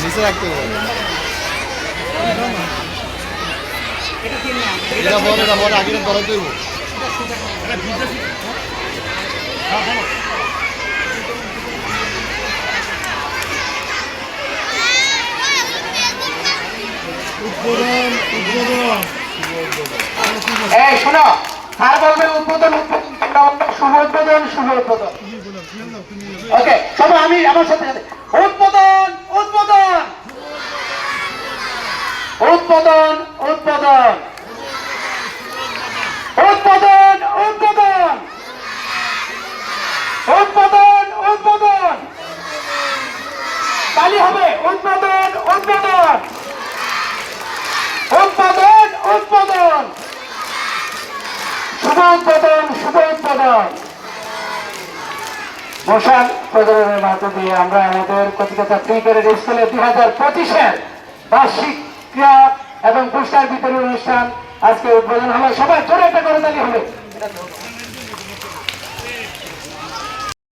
নিচে রাখতে হবে। এটা বড় আগে বড় দেব। উদ্বোধন উদ্বোধন এই শোনো, স্যার বলবে উদ্বোধন উদ্বোধন শুভ উদ্বোধন শুভ উদ্বোধন। ওকে সবাই আমি আমার সাথে সাথে উদ্বোধন উদ্বোধন উদ্বোধন উদ্বোধন উদ্বোধন উদ্বোধন উদ্বোধন উদ্বোধন তালি হবে উদ্বোধন উদ্বোধন উদ্বোধন উদ্বোধন শুভ উদ্বোধন শুভ উদ্বোধন। মশাল প্রদর্শনের মধ্য দিয়ে আমরা আমাদের কচিকাঁচা ক্রিকেট স্কুলে 2025-এর বার্ষিক ক্রীড়া এবং পুরস্কার বিতরণ অনুষ্ঠান আজকে উদ্বোধন হলো। সবাই জোরে একটা করে তালি হবে।